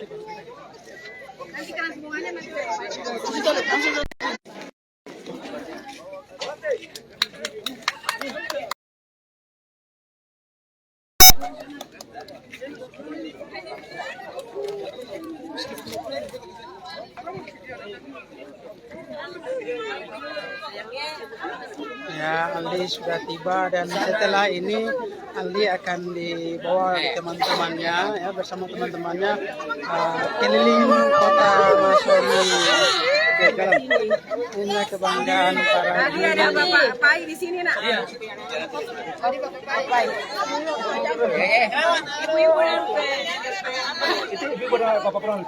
Nanti kan semuanya nanti. Ya, Aldi sudah tiba dan setelah ini Aldi akan dibawa teman-temannya ya bersama teman-temannya keliling kota Masoni. Inilah kebanggaan para guru. Ada Bapak Pai di sini, Nak. Iya. Ibu-ibu dan Itu ibu ada Bapak Peron.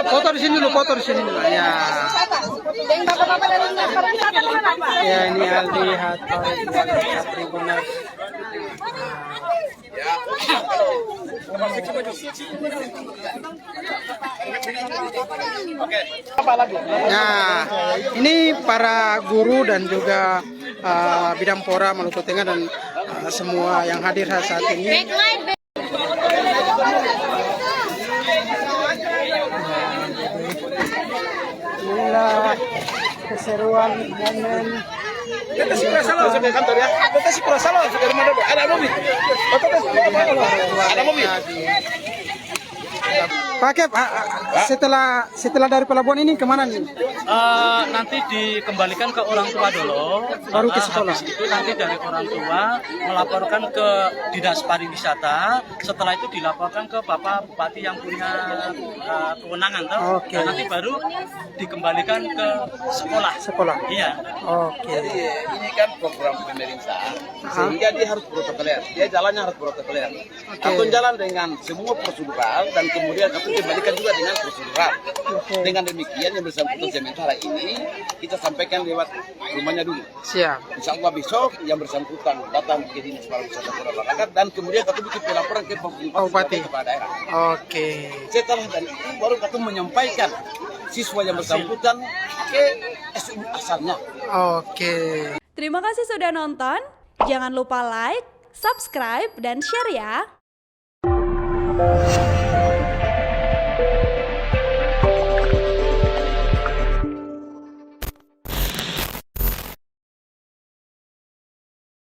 Foto di sini dulu, foto di sini dulu. Ya. Ya, ini Aldi Hattori Tribunal. Nah, ini para guru dan juga bidang pora Maluku Tengah dan semua yang hadir saat ini. Inilah keseruan momen. Kita sih kurang salah sampai kantor ya. Kita sih kurang salah dari mana ada mobil. Ada mobil. Pak Kep, setelah dari pelabuhan ini kemana nih? Nanti dikembalikan ke orang tua dulu, Baru ke sekolah. habis itu nanti dari orang tua melaporkan ke dinas pariwisata. Setelah itu dilaporkan ke Bapak Bupati yang punya kewenangan, toh. Oke. Dan nanti baru dikembalikan ke sekolah. Sekolah. Iya. Oke. Jadi ini kan program pemerintah sehingga dia harus protokoler. Dia jalannya harus protokoler. Atau jalan dengan semua prosedural dan kemudian aku kembalikan juga dengan prosedural. Dengan demikian yang bersangkutan sementara ini kita sampaikan lewat rumahnya dulu. Siap. Insya Allah besok yang bersangkutan datang ke dinas pariwisata Kota Balakat dan kemudian kita bikin pelaporan ke Bupati. kepala daerah. Oke. Setelah dari itu baru kita menyampaikan siswa yang bersangkutan ke SU asalnya. Oke. Terima kasih sudah nonton. Jangan lupa like, subscribe, dan share ya.